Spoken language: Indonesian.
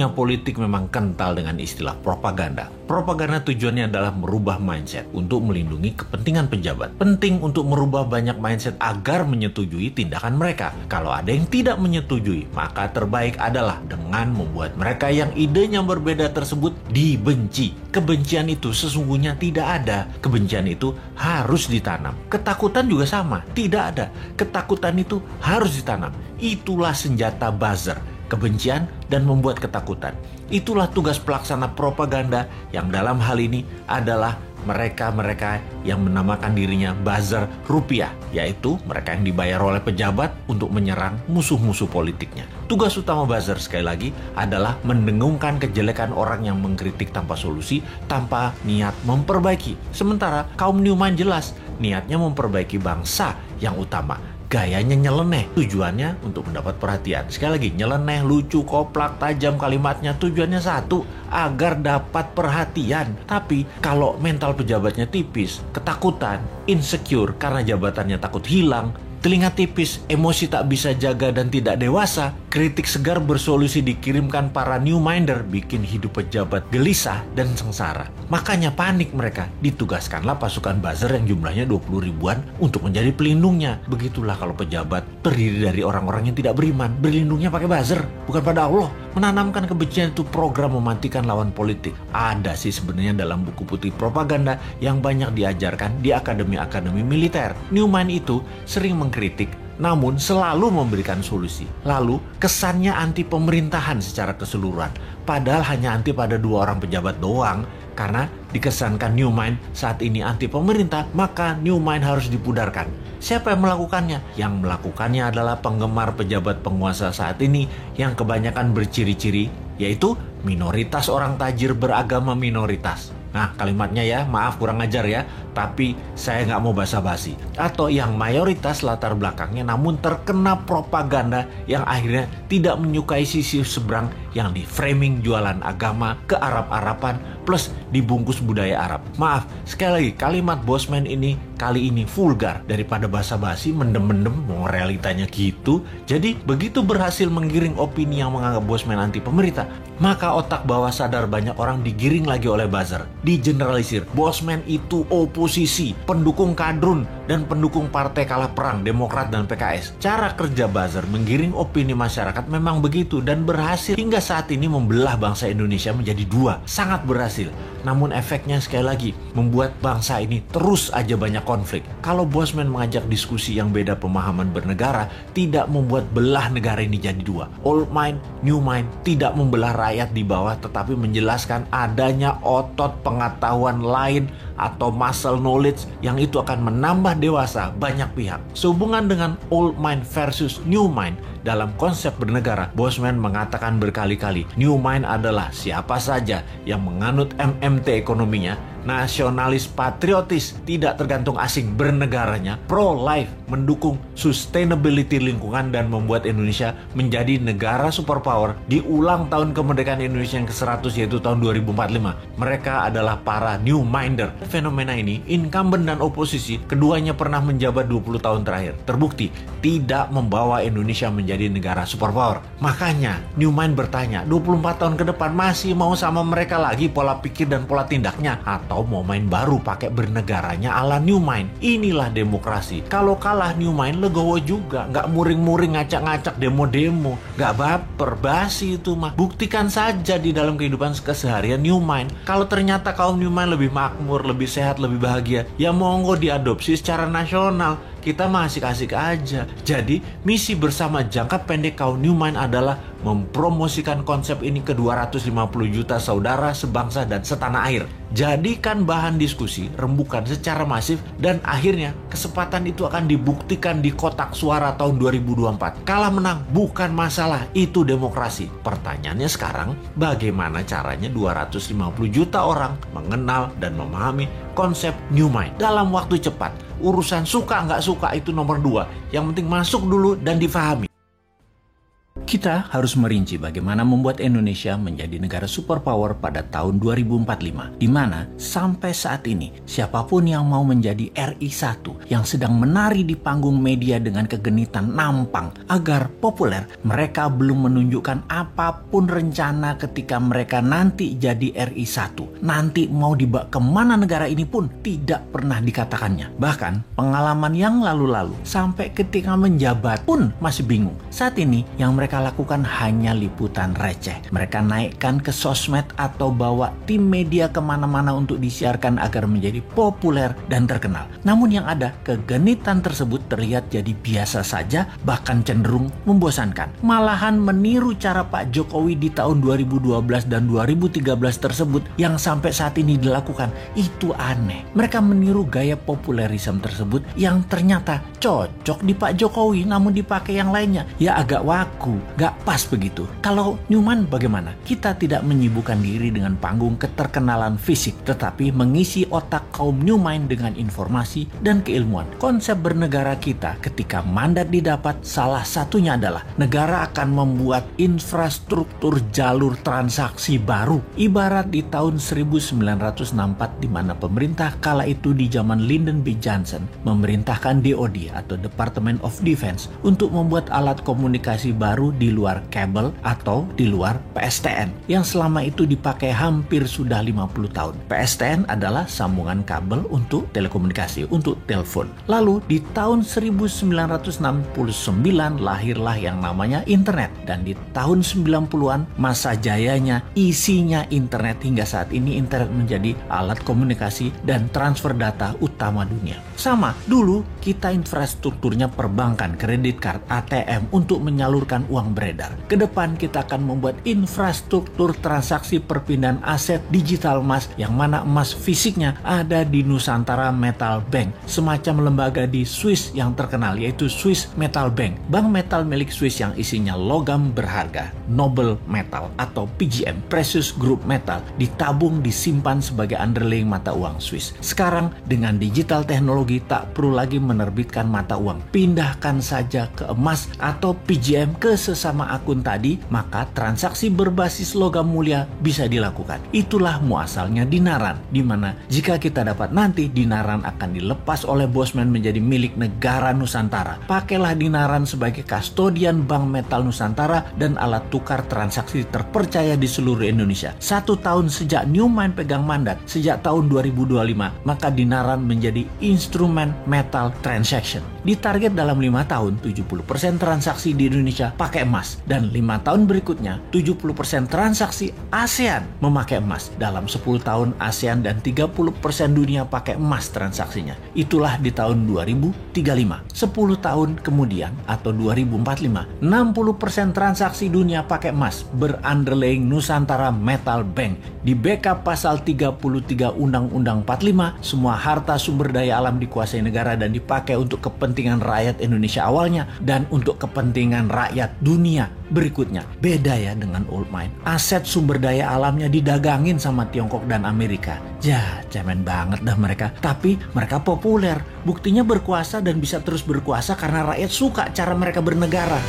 dunia politik memang kental dengan istilah propaganda. Propaganda tujuannya adalah merubah mindset untuk melindungi kepentingan pejabat. Penting untuk merubah banyak mindset agar menyetujui tindakan mereka. Kalau ada yang tidak menyetujui, maka terbaik adalah dengan membuat mereka yang idenya berbeda tersebut dibenci. Kebencian itu sesungguhnya tidak ada. Kebencian itu harus ditanam. Ketakutan juga sama, tidak ada. Ketakutan itu harus ditanam. Itulah senjata buzzer. Kebencian dan membuat ketakutan. Itulah tugas pelaksana propaganda yang dalam hal ini adalah mereka-mereka yang menamakan dirinya buzzer rupiah, yaitu mereka yang dibayar oleh pejabat untuk menyerang musuh-musuh politiknya. Tugas utama buzzer sekali lagi adalah mendengungkan kejelekan orang yang mengkritik tanpa solusi, tanpa niat memperbaiki. Sementara kaum Newman jelas niatnya memperbaiki bangsa yang utama. Gayanya nyeleneh, tujuannya untuk mendapat perhatian. Sekali lagi, nyeleneh, lucu, koplak, tajam kalimatnya, tujuannya satu, agar dapat perhatian. Tapi kalau mental pejabatnya tipis, ketakutan, insecure karena jabatannya takut hilang, telinga tipis, emosi tak bisa jaga dan tidak dewasa, kritik segar bersolusi dikirimkan para Newminder, bikin hidup pejabat gelisah dan sengsara. Makanya panik mereka, ditugaskanlah pasukan buzzer yang jumlahnya 20 ribuan untuk menjadi pelindungnya. Begitulah kalau pejabat terdiri dari orang-orang yang tidak beriman, berlindungnya pakai buzzer, bukan pada Allah. Menanamkan kebencian itu program mematikan lawan politik. Ada sih sebenarnya dalam buku putih propaganda yang banyak diajarkan di akademi-akademi militer. Newman itu sering mengkritik, namun selalu memberikan solusi. Lalu kesannya anti pemerintahan secara keseluruhan. Padahal hanya anti pada 2 orang pejabat doang. Karena dikesankan Newman saat ini anti pemerintah, maka Newman harus dipudarkan. Siapa yang melakukannya? Yang melakukannya adalah penggemar pejabat penguasa saat ini yang kebanyakan berciri-ciri, yaitu minoritas orang tajir beragama minoritas. Nah, kalimatnya ya, maaf kurang ajar ya, tapi saya nggak mau basa-basi. Atau yang mayoritas latar belakangnya namun terkena propaganda yang akhirnya tidak menyukai sisi seberang yang di framing jualan agama ke Arab-Araban plus dibungkus budaya Arab. Maaf, sekali lagi kalimat Bosman ini kali ini vulgar. Daripada basa-basi mendem-mendem mau realitanya gitu. Jadi begitu berhasil menggiring opini yang menganggap Bosman anti pemerintah, maka otak bawah sadar banyak orang digiring lagi oleh buzzer. Digeneralisir, Bosman itu oposisi, pendukung kadrun, dan pendukung partai kalah perang, Demokrat dan PKS. Cara kerja buzzer menggiring opini masyarakat memang begitu dan berhasil hingga saat ini membelah bangsa Indonesia menjadi 2. Sangat berhasil. Namun efeknya sekali lagi membuat bangsa ini terus aja banyak konflik. Kalau Bosman mengajak diskusi yang beda pemahaman bernegara, tidak membuat belah negara ini jadi 2. Old mind, new mind, tidak membelah rakyat di bawah, tetapi menjelaskan adanya otot pengetahuan lain atau muscle knowledge yang itu akan menambah dewasa banyak pihak. Sehubungan dengan old mind versus new mind dalam konsep bernegara, Bosman mengatakan berkali-kali, new mind adalah siapa saja yang menganut MMT ekonominya, nasionalis patriotis, tidak tergantung asing bernegaranya, pro-life, mendukung sustainability lingkungan dan membuat Indonesia menjadi negara superpower di ulang tahun kemerdekaan Indonesia yang ke-100 yaitu tahun 2045. Mereka adalah para new minder. Fenomena ini, incumbent dan oposisi, keduanya pernah menjabat 20 tahun terakhir. Terbukti, tidak membawa Indonesia menjadi negara superpower. Makanya, new mind bertanya, 24 tahun ke depan masih mau sama mereka lagi pola pikir dan pola tindaknya? Atau mau main baru pakai bernegaranya ala new mind? Inilah demokrasi. Kalau kalah new mind, legowo juga. Nggak muring-muring, ngacak-ngacak, demo-demo. Nggak baper, basi itu mah. Buktikan saja di dalam kehidupan keseharian new mind. Kalau ternyata kaum new mind lebih makmur, lebih sehat, lebih bahagia, ya monggo diadopsi secara nasional. Kita mah asik-asik aja. Jadi, misi bersama jangka pendek kaum New Mind adalah mempromosikan konsep ini ke 250 juta saudara sebangsa dan setanah air. Jadikan bahan diskusi, rembukan secara masif, dan akhirnya kesempatan itu akan dibuktikan di kotak suara tahun 2024. Kalah menang bukan masalah, itu demokrasi. Pertanyaannya sekarang, bagaimana caranya 250 juta orang mengenal dan memahami konsep New Mind dalam waktu cepat? Urusan suka nggak suka itu nomor 2. Yang penting masuk dulu dan difahami. Kita harus merinci bagaimana membuat Indonesia menjadi negara superpower pada tahun 2045, di mana sampai saat ini siapapun yang mau menjadi RI 1 yang sedang menari di panggung media dengan kegenitan nampang agar populer, mereka belum menunjukkan apapun rencana ketika mereka nanti jadi RI 1. Nanti mau dibawa kemana negara ini pun tidak pernah dikatakannya. Bahkan pengalaman yang lalu-lalu sampai ketika menjabat pun masih bingung. Saat ini yang mereka lakukan hanya liputan receh. Mereka naikkan ke sosmed atau bawa tim media kemana-mana untuk disiarkan agar menjadi populer dan terkenal. Namun yang ada, kegenitan tersebut terlihat jadi biasa saja, bahkan cenderung membosankan. Malahan meniru cara Pak Jokowi di tahun 2012 dan 2013 tersebut yang sampai saat ini dilakukan. Itu aneh. Mereka meniru gaya populerisme tersebut yang ternyata cocok di Pak Jokowi namun dipakai yang lainnya. Ya agak waku. Gak pas begitu. Kalau Newman bagaimana? Kita tidak menyibukkan diri dengan panggung keterkenalan fisik, tetapi mengisi otak kaum Newman dengan informasi dan keilmuan. Konsep bernegara kita ketika mandat didapat, salah satunya adalah negara akan membuat infrastruktur jalur transaksi baru. Ibarat di tahun 1964 di mana pemerintah kala itu di zaman Lyndon B. Johnson memerintahkan DoD atau Department of Defense untuk membuat alat komunikasi baru di luar kabel atau di luar PSTN yang selama itu dipakai hampir sudah 50 tahun. PSTN adalah sambungan kabel untuk telekomunikasi, untuk telepon. Lalu di tahun 1969 lahirlah yang namanya internet, dan di tahun 90-an masa jayanya isinya internet. Hingga saat ini internet menjadi alat komunikasi dan transfer data utama dunia. Sama, dulu kita infrastrukturnya perbankan, kredit card, ATM untuk menyalurkan uang beredar. Kedepan kita akan membuat infrastruktur transaksi perpindahan aset digital emas, yang mana emas fisiknya ada di Nusantara Metal Bank, semacam lembaga di Swiss yang terkenal yaitu Swiss Metal Bank, bank metal milik Swiss yang isinya logam berharga, noble metal atau PGM, precious group metal, ditabung disimpan sebagai underlying mata uang Swiss. Sekarang dengan digital teknologi tak perlu lagi menerbitkan mata uang, pindahkan saja ke emas atau PGM ke sesama akun tadi, maka transaksi berbasis logam mulia bisa dilakukan. Itulah muasalnya dinaran, di mana jika kita dapat nanti dinaran akan dilepas oleh Bosman menjadi milik negara Nusantara. Pakailah dinaran sebagai kastodian Bank Metal Nusantara dan alat tukar transaksi terpercaya di seluruh Indonesia. 1 tahun sejak Newman pegang mandat, sejak tahun 2025, maka dinaran menjadi instrumen metal transaction. Ditarget dalam 5 tahun 70% transaksi di Indonesia pakai emas, dan 5 tahun berikutnya 70% transaksi ASEAN memakai emas. Dalam 10 tahun ASEAN dan 30% dunia pakai emas transaksinya. Itulah di tahun 2035. 10 tahun kemudian atau 2045, 60% transaksi dunia pakai emas berunderlying Nusantara Metal Bank. Di backup pasal 33 Undang-Undang 45, semua harta sumber daya alam dikuasai negara dan dipakai untuk kepentingan rakyat Indonesia awalnya dan untuk kepentingan rakyat dunia berikutnya. Beda ya dengan old mine. Aset sumber daya alamnya didagangin sama Tiongkok dan Amerika. Ya, cemen banget dah mereka. Tapi mereka populer. Buktinya berkuasa dan bisa terus berkuasa karena rakyat suka cara mereka bernegara.